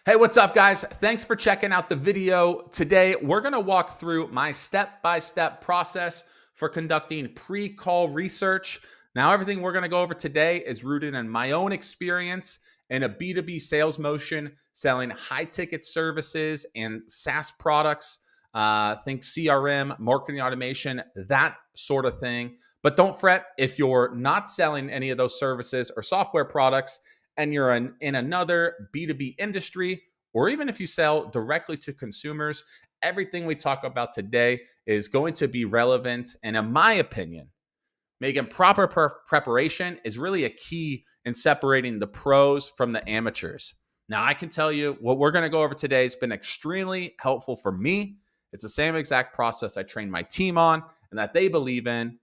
Hey, what's up, guys? Thanks for checking out the video. Today, we're going to walk through my step-by-step process for conducting pre-call research. Now, everything we're going to go over today is rooted in my own experience in a B2B sales motion, selling high-ticket services and SaaS products. Think CRM, marketing automation, that sort of thing. But don't fret if you're not selling any of those services or software products and you're in another B2B industry, or even if you sell directly to consumers, everything we talk about today is going to be relevant. And in my opinion, making proper preparation is really a key in separating the pros from the amateurs. Now, I can tell you what we're going to go over today has been extremely helpful for me. It's the same exact process I train my team on and that they believe in.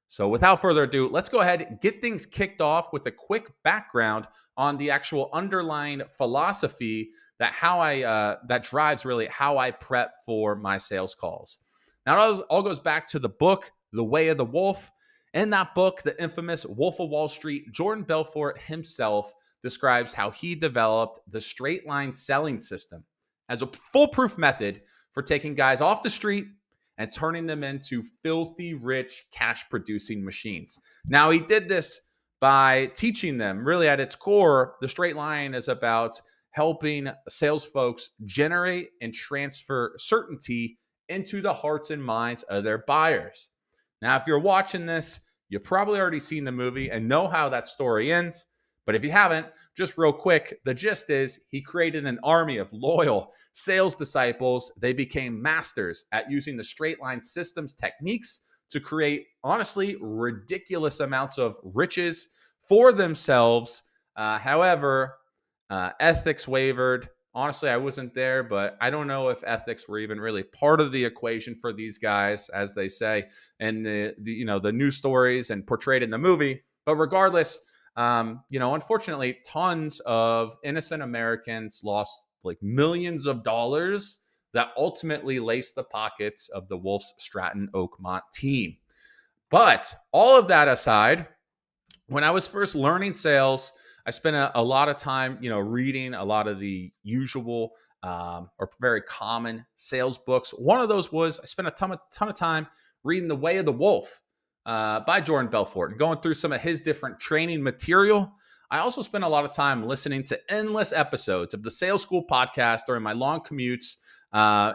So without further ado, let's go ahead and get things kicked off with a quick background on the actual underlying philosophy that drives really how I prep for my sales calls. Now, it all goes back to the book, The Way of the Wolf. In that book, the infamous Wolf of Wall Street, Jordan Belfort himself describes how he developed the straight line selling system as a foolproof method for taking guys off the street and turning them into filthy rich cash producing machines. Now, he did this by teaching them, really at its core, the straight line is about helping sales folks generate and transfer certainty into the hearts and minds of their buyers. Now, if you're watching this, you've probably already seen the movie and know how that story ends. But if you haven't, just real quick, the gist is he created an army of loyal sales disciples. They became masters at using the straight line systems techniques to create, honestly, ridiculous amounts of riches for themselves. However, ethics wavered. Honestly, I wasn't there, but I don't know if ethics were even really part of the equation for these guys, as they say in the news stories and portrayed in the movie. But regardless, unfortunately, tons of innocent Americans lost like millions of dollars that ultimately laced the pockets of the Wolf's Stratton Oakmont team. But all of that aside, when I was first learning sales, I spent a lot of time, reading a lot of the usual or very common sales books. One of those was I spent a ton of time reading The Way of the Wolf by Jordan Belfort and going through some of his different training material. I also spent a lot of time listening to endless episodes of the Sales School podcast during my long commutes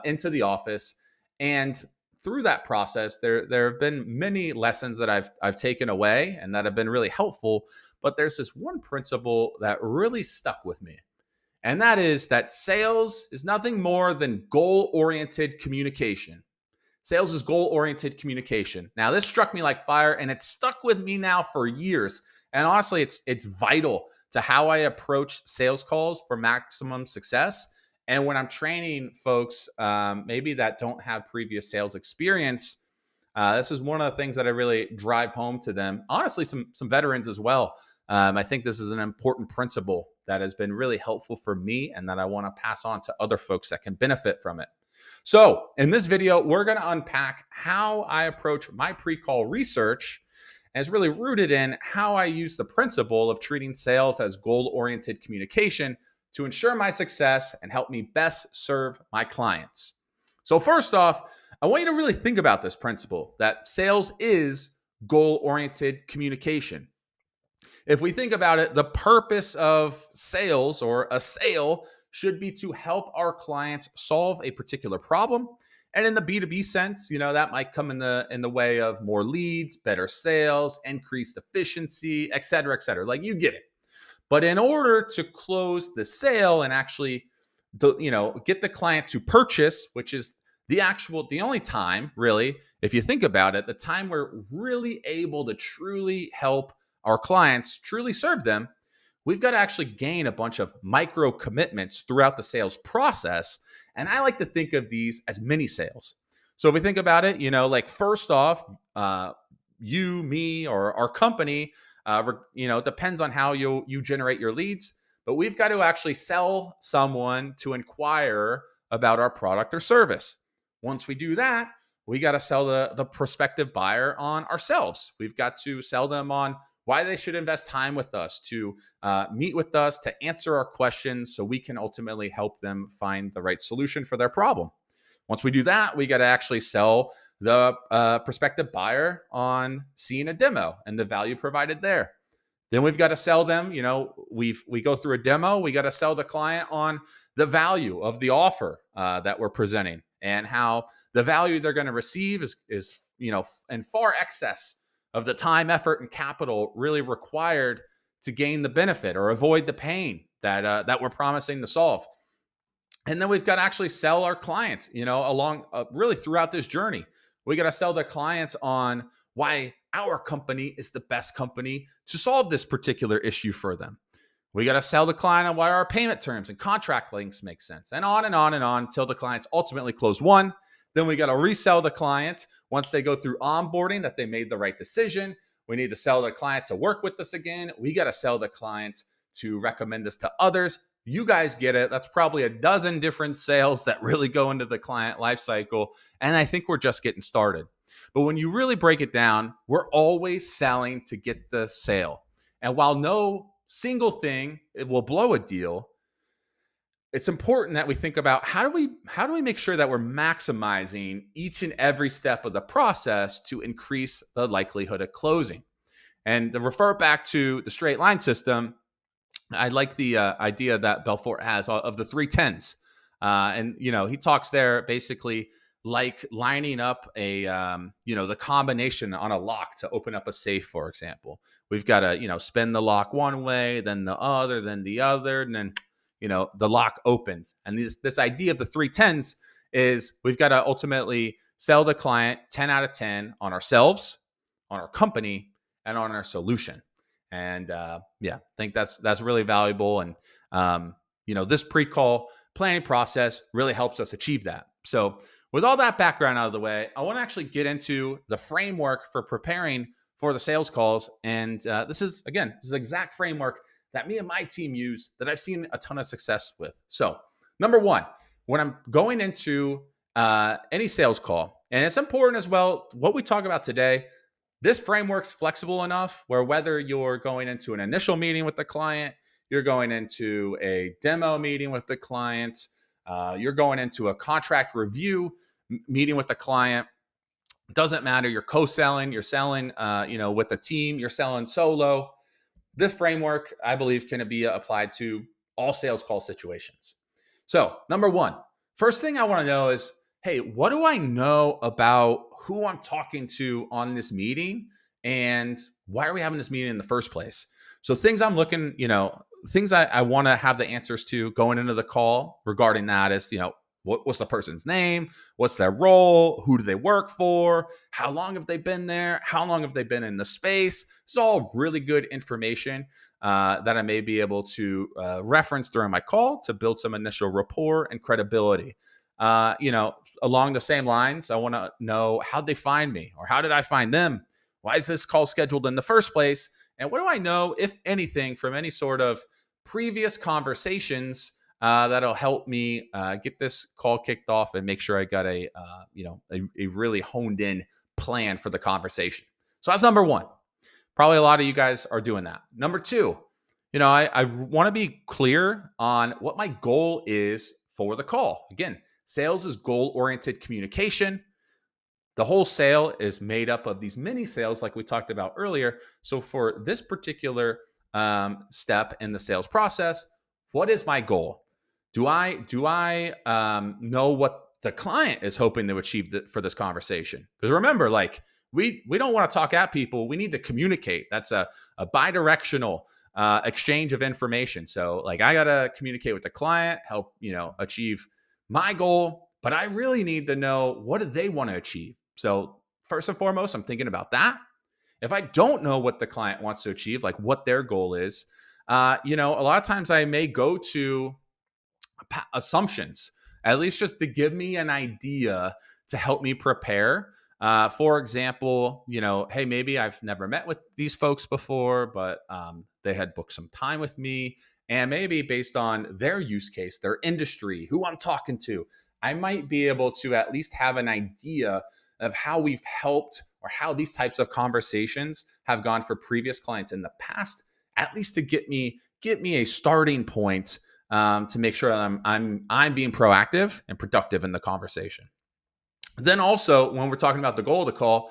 into the office. And through that process, there have been many lessons that I've taken away and that have been really helpful. But there's this one principle that really stuck with me. And that is that sales is nothing more than goal-oriented communication. Sales is goal-oriented communication. Now, this struck me like fire, and it's stuck with me now for years. And honestly, it's vital to how I approach sales calls for maximum success. And when I'm training folks, maybe that don't have previous sales experience, this is one of the things that I really drive home to them. Honestly, some veterans as well. I think this is an important principle that has been really helpful for me and that I want to pass on to other folks that can benefit from it. So in this video, we're going to unpack how I approach my pre-call research, and it's really rooted in how I use the principle of treating sales as goal-oriented communication to ensure my success and help me best serve my clients. So first off, I want you to really think about this principle that sales is goal-oriented communication. If we think about it, the purpose of sales or a sale should be to help our clients solve a particular problem. And in the B2B sense, that might come in the way of more leads, better sales, increased efficiency, et cetera, et cetera. Like, you get it. But in order to close the sale and actually, get the client to purchase, which is the only time, really, if you think about it, the time we're really able to truly help our clients, truly serve them, we've got to actually gain a bunch of micro commitments throughout the sales process. And I like to think of these as mini sales. So if we think about it, like first off, you, me, or our company, depends on how you generate your leads. But we've got to actually sell someone to inquire about our product or service. Once we do that, we got to sell the prospective buyer on ourselves. We've got to sell them on why they should invest time with us, to meet with us, to answer our questions so we can ultimately help them find the right solution for their problem. Once we do that, we got to actually sell the prospective buyer on seeing a demo and the value provided there. Then we've got to sell them. We go through a demo. We got to sell the client on the value of the offer that we're presenting, and how the value they're going to receive is in far excess of the time, effort, and capital really required to gain the benefit or avoid the pain that we're promising to solve. And then we've got to actually sell our clients, along really throughout this journey. We got to sell the clients on why our company is the best company to solve this particular issue for them. We got to sell the client on why our payment terms and contract links make sense, and on and on and on until the clients ultimately close one. Then we got to resell the client once they go through onboarding that they made the right decision. We need to sell the client to work with us again. We got to sell the client to recommend us to others. You guys get it. That's probably a dozen different sales that really go into the client lifecycle. And I think we're just getting started. But when you really break it down, we're always selling to get the sale. And while no single thing it will blow a deal, it's important that we think about how do we make sure that we're maximizing each and every step of the process to increase the likelihood of closing. And to refer back to the straight line system, I like the idea that Belfort has of the 3 10s. And, he talks there basically like lining up the combination on a lock to open up a safe, for example. We've got to, spin the lock one way, then the other, then the other, and then, the lock opens. And this idea of the 3 10s is we've got to ultimately sell the client 10 out of 10 on ourselves, on our company, and on our solution. And I think that's really valuable. And, this pre-call planning process really helps us achieve that. So with all that background out of the way, I want to actually get into the framework for preparing for the sales calls. And this is the exact framework that me and my team use that I've seen a ton of success with. So number one, when I'm going into any sales call, and it's important as well, what we talk about today, this framework's flexible enough where whether you're going into an initial meeting with the client, you're going into a demo meeting with the client, you're going into a contract review meeting with the client, doesn't matter. You're co-selling, you're selling, with a team, you're selling solo. This framework, I believe, can be applied to all sales call situations. So number one, first thing I want to know is, hey, what do I know about who I'm talking to on this meeting, and why are we having this meeting in the first place? So things I'm looking, things I want to have the answers to going into the call regarding that is, what's the person's name? What's their role? Who do they work for? How long have they been there? How long have they been in the space? It's all really good information that I may be able to reference during my call to build some initial rapport and credibility. Along the same lines, I want to know how'd they find me, or how did I find them? Why is this call scheduled in the first place? And what do I know, if anything, from any sort of previous conversations that'll help me get this call kicked off and make sure I got a really honed in plan for the conversation. So that's number one. Probably a lot of you guys are doing that. Number two, I want to be clear on what my goal is for the call. Again, sales is goal-oriented communication. The whole sale is made up of these mini sales like we talked about earlier. So for this particular step in the sales process, what is my goal? Do I know what the client is hoping to achieve for this conversation? Because remember, we don't want to talk at people. We need to communicate. That's a bi-directional exchange of information. So I got to communicate with the client, help, achieve my goal, but I really need to know, what do they want to achieve? So first and foremost, I'm thinking about that. If I don't know what the client wants to achieve, like what their goal is, a lot of times I may go to assumptions, at least just to give me an idea to help me prepare. For example, hey, maybe I've never met with these folks before, but they had booked some time with me. And maybe based on their use case, their industry, who I'm talking to, I might be able to at least have an idea of how we've helped or how these types of conversations have gone for previous clients in the past, at least to get me a starting point, to make sure that I'm being proactive and productive in the conversation. Then also, when we're talking about the goal of the call,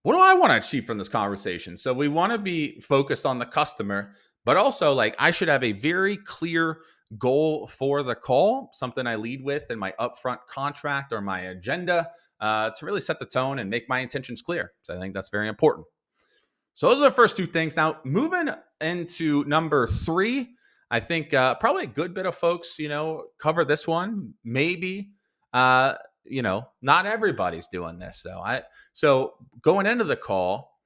what do I want to achieve from this conversation? So we want to be focused on the customer, but also like I should have a very clear goal for the call, something I lead with in my upfront contract or my agenda, to really set the tone and make my intentions clear. So I think that's very important. So those are the first two things. Now, moving into number three, I think probably a good bit of folks, cover this one. Maybe, not everybody's doing this though. So going into the call,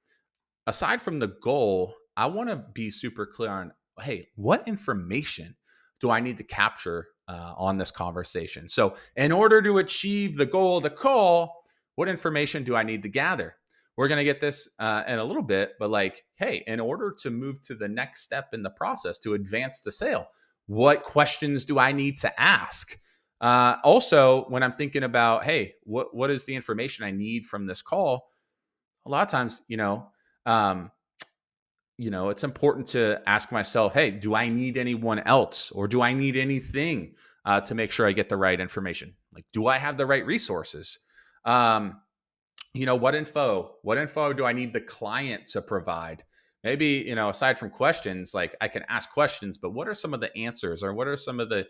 aside from the goal, I want to be super clear on, hey, what information do I need to capture on this conversation? So in order to achieve the goal of the call, what information do I need to gather? We're going to get this in a little bit, but like, hey, in order to move to the next step in the process to advance the sale, what questions do I need to ask? Also, when I'm thinking about, hey, what is the information I need from this call? A lot of times, it's important to ask myself, hey, do I need anyone else, or do I need anything to make sure I get the right information? Like, do I have the right resources? What info do I need the client to provide? Maybe, aside from questions, like I can ask questions, but what are some of the answers, or what are some of the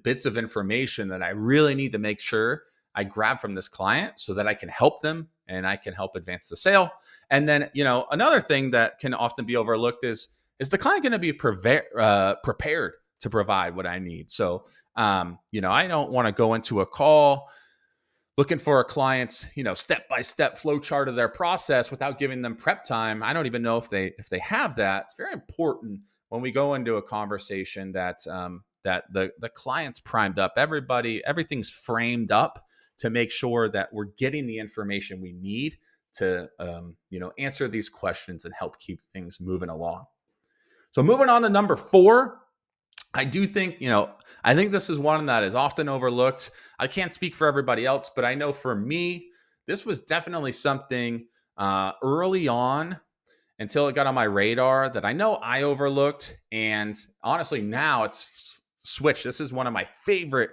bits of information that I really need to make sure I grab from this client so that I can help them and I can help advance the sale? And then, another thing that can often be overlooked is the client going to be prepared to provide what I need? So, I don't want to go into a call looking for a client's, step-by-step flow chart of their process without giving them prep time. I don't even know if they have that. It's very important when we go into a conversation that the client's primed up, everything's framed up to make sure that we're getting the information we need to answer these questions and help keep things moving along. So moving on to number 4, I do think, I think this is one that is often overlooked. I can't speak for everybody else, but I know for me, this was definitely something early on, until it got on my radar, that I know I overlooked. And honestly, now it's switched. This is one of my favorite,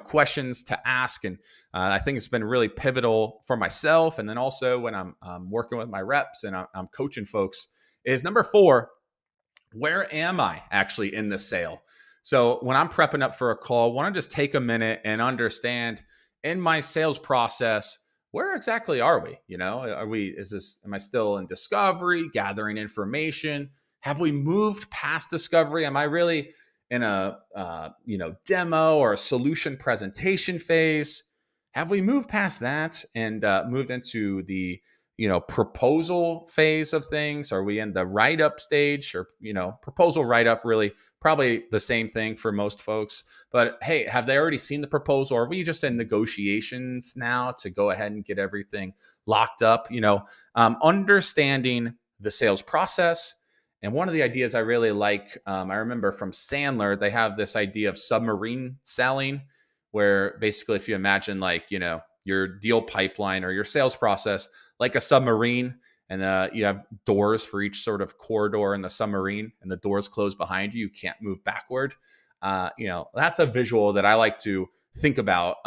questions to ask. And I think it's been really pivotal for myself. And then also when I'm working with my reps and I'm coaching folks, is number 4, where am I actually in the sale? So when I'm prepping up for a call, I want to just take a minute and understand, in my sales process, where exactly are we? Am I still in discovery, gathering information? Have we moved past discovery? Am I really in a, demo or a solution presentation phase? Have we moved past that and moved into the proposal phase of things? Are we in the write-up stage, or, proposal write-up, really probably the same thing for most folks. But hey, have they already seen the proposal? Or are we just in negotiations now to go ahead and get everything locked up? Understanding the sales process. And one of the ideas I really like, I remember from Sandler, they have this idea of submarine selling, where basically if you imagine your deal pipeline or your sales process like a submarine, and you have doors for each sort of corridor in the submarine, and the doors close behind you. You can't move backward. That's a visual that I like to think about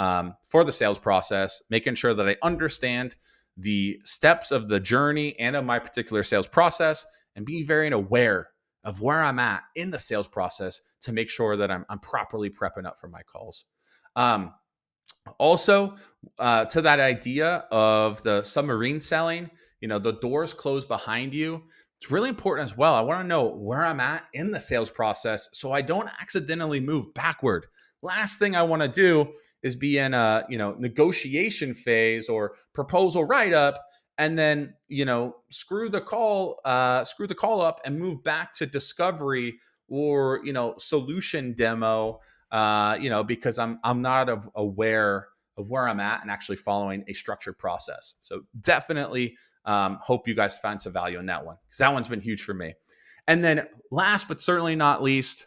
for the sales process, making sure that I understand the steps of the journey and of my particular sales process, and being very aware of where I'm at in the sales process to make sure that I'm properly prepping up for my calls. Also, to that idea of the submarine selling, the doors close behind you. It's really important as well. I want to know where I'm at in the sales process so I don't accidentally move backward. Last thing I want to do is be in a, negotiation phase or proposal write-up, and then, screw the call up and move back to discovery or, solution demo, because I'm not aware of where I'm at and actually following a structured process. So definitely hope you guys find some value in that one, because that one's been huge for me. And then last but certainly not least,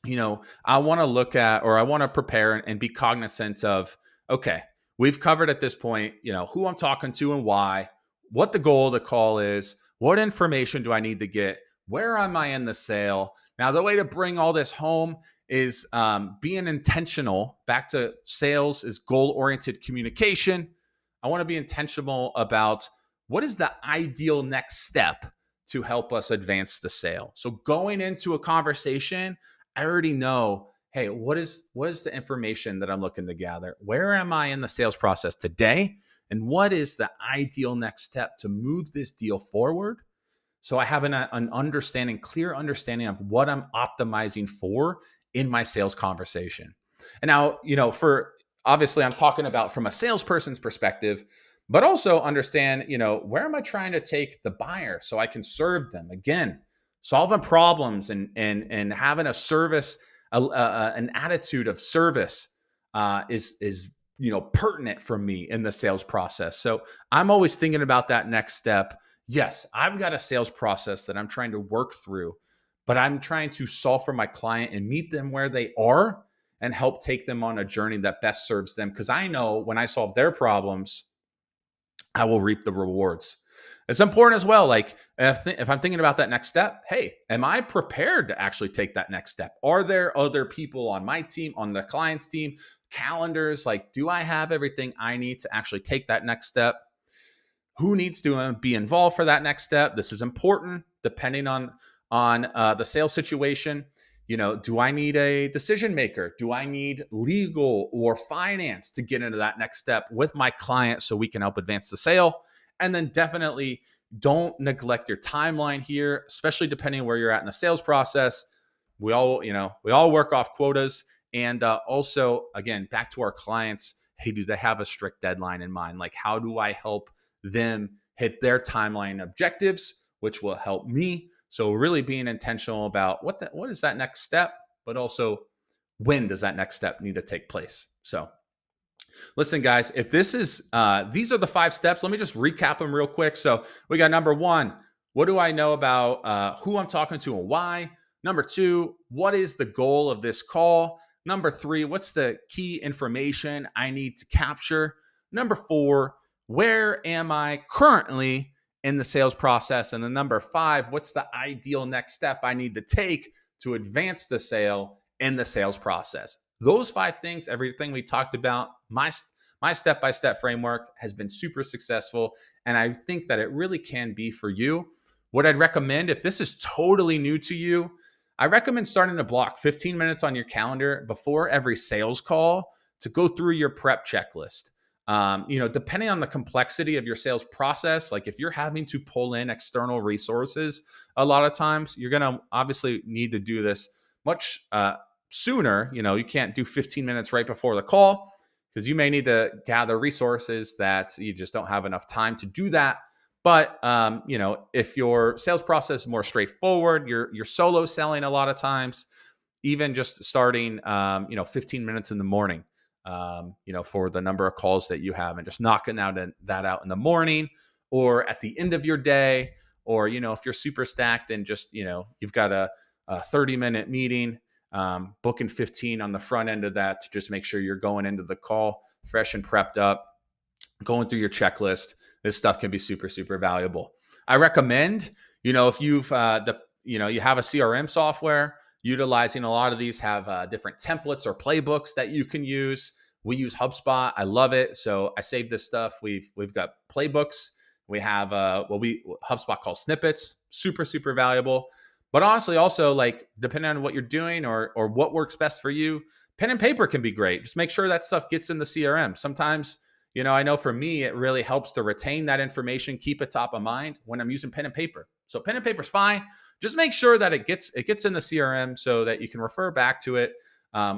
I want to look at, or I want to prepare and be cognizant of, okay, we've covered at this point, who I'm talking to and why, what the goal of the call is, what information do I need to get, where am I in the sale. Now, the way to bring all this home is being intentional. Back to sales is goal-oriented communication. I want to be intentional about what is the ideal next step to help us advance the sale. So going into a conversation, I already know, hey, what is the information that I'm looking to gather? Where am I in the sales process today? And what is the ideal next step to move this deal forward? So I have an understanding, clear understanding of what I'm optimizing for in my sales conversation. And now, for obviously I'm talking about from a salesperson's perspective, but also understand, where am I trying to take the buyer so I can serve them? Again, solving problems and having a service, an attitude of service is pertinent for me in the sales process. So I'm always thinking about that next step. Yes, I've got a sales process that I'm trying to work through, but I'm trying to solve for my client and meet them where they are and help take them on a journey that best serves them. Because I know when I solve their problems, I will reap the rewards. It's important as well. Like if I'm thinking about that next step, hey, am I prepared to actually take that next step? Are there other people on my team, on the client's team, calendars? Like, do I have everything I need to actually take that next step? Who needs to be involved for that next step? This is important depending on the sales situation. Do I need a decision maker? Do I need legal or finance to get into that next step with my client so we can help advance the sale? And then definitely don't neglect your timeline here, especially depending on where you're at in the sales process. We all work off quotas. And also, again, back to our clients, hey, do they have a strict deadline in mind? Like, how do I help them hit their timeline objectives, which will help me? So really being intentional about what is that next step, but also when does that next step need to take place? So listen, guys, if this is, these are the 5 steps. Let me just recap them real quick. So we got number 1, what do I know about who I'm talking to and why? Number 2, what is the goal of this call? Number 3, what's the key information I need to capture? Number 4, where am I currently in the sales process? And then number 5, what's the ideal next step I need to take to advance the sale in the sales process? Those 5 things, everything we talked about, my step-by-step framework has been super successful. And I think that it really can be for you. What I'd recommend, if this is totally new to you, I recommend starting to block 15 minutes on your calendar before every sales call to go through your prep checklist. Depending on the complexity of your sales process, like if you're having to pull in external resources, a lot of times you're going to obviously need to do this much sooner. You can't do 15 minutes right before the call because you may need to gather resources that you just don't have enough time to do that. But, if your sales process is more straightforward, you're solo selling a lot of times, even just starting, 15 minutes in the morning, for the number of calls that you have and just knocking that out in the morning or at the end of your day, or, if you're super stacked and just, you've got a 30-minute meeting, booking 15 on the front end of that to just make sure you're going into the call fresh and prepped up, going through your checklist. This stuff can be super, super valuable. I recommend, if you've, you have a CRM software, utilizing a lot of these have different templates or playbooks that you can use. We use HubSpot. I love it. So I save this stuff. We've got playbooks. We have HubSpot calls snippets. Super, super valuable. But honestly, also like depending on what you're doing or what works best for you, pen and paper can be great. Just make sure that stuff gets in the CRM. Sometimes, I know for me, it really helps to retain that information, keep it top of mind when I'm using pen and paper. So pen and paper is fine. Just make sure that it gets in the CRM so that you can refer back to it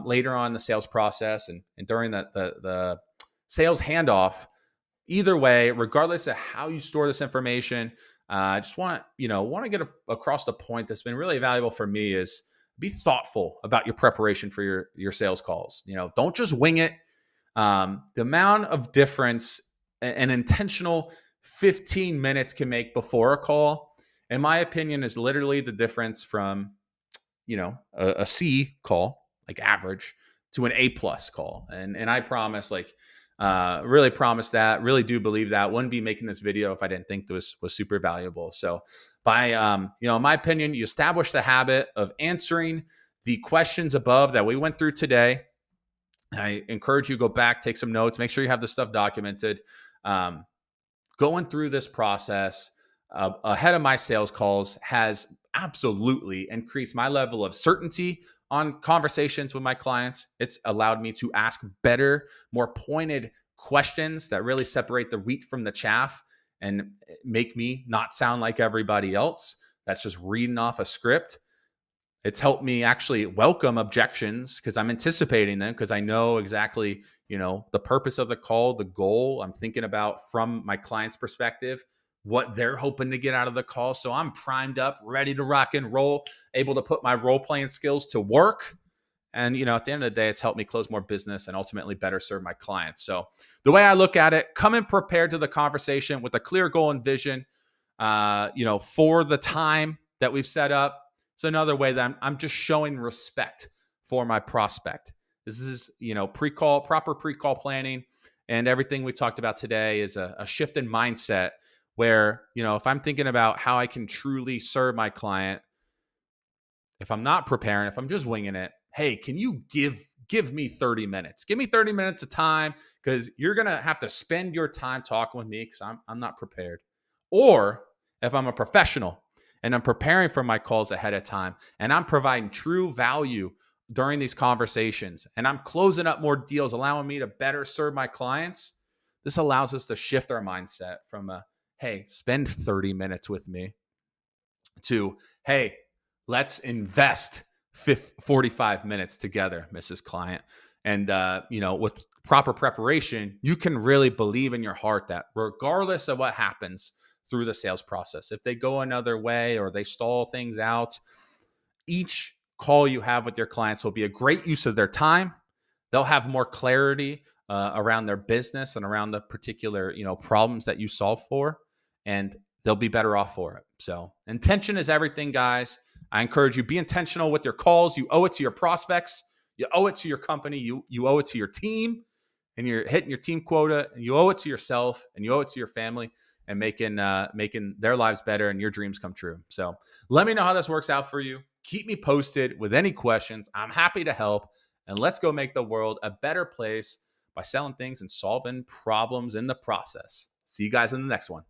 later on in the sales process and during the sales handoff. Either way, regardless of how you store this information, I just want to get across the point that's been really valuable for me is be thoughtful about your preparation for your sales calls. Don't just wing it. The amount of difference an intentional 15 minutes can make before a call, in my opinion, is literally the difference from, a C call, like average, to an A+ call. And I promise, like, Really promise that. Really do believe that. Wouldn't be making this video if I didn't think this was super valuable. So, by in my opinion, you establish the habit of answering the questions above that we went through today. I encourage you to go back, take some notes, make sure you have this stuff documented. Um, Going through this process ahead of my sales calls has absolutely increased my level of certainty on conversations with my clients. It's allowed me to ask better, more pointed questions that really separate the wheat from the chaff and make me not sound like everybody else that's just reading off a script. It's helped me actually welcome objections because I'm anticipating them, because I know exactly, the purpose of the call, the goal. I'm thinking about from my client's perspective, what they're hoping to get out of the call. So I'm primed up, ready to rock and roll, able to put my role playing skills to work. And, at the end of the day, it's helped me close more business and ultimately better serve my clients. So the way I look at it, come in prepared to the conversation with a clear goal and vision, for the time that we've set up. It's another way that I'm just showing respect for my prospect. This is, proper pre-call planning, and everything we talked about today is a shift in mindset where, if I'm thinking about how I can truly serve my client, if I'm not preparing, if I'm just winging it, hey, can you give me 30 minutes? Give me 30 minutes of time, because you're going to have to spend your time talking with me because I'm not prepared. Or if I'm a professional and I'm preparing for my calls ahead of time and I'm providing true value during these conversations and I'm closing up more deals, allowing me to better serve my clients, this allows us to shift our mindset from hey, spend 30 minutes with me to, hey, let's invest 45 minutes together, Mrs. Client. And, with proper preparation, you can really believe in your heart that regardless of what happens through the sales process, if they go another way or they stall things out, each call you have with your clients will be a great use of their time. They'll have more clarity around their business and around the particular, problems that you solve for, and they'll be better off for it. So intention is everything, guys. I encourage you, be intentional with your calls. You owe it to your prospects. You owe it to your company. You owe it to your team, and you're hitting your team quota. And you owe it to yourself, and you owe it to your family, and making their lives better and your dreams come true. So let me know how this works out for you. Keep me posted with any questions. I'm happy to help. And let's go make the world a better place by selling things and solving problems in the process. See you guys in the next one.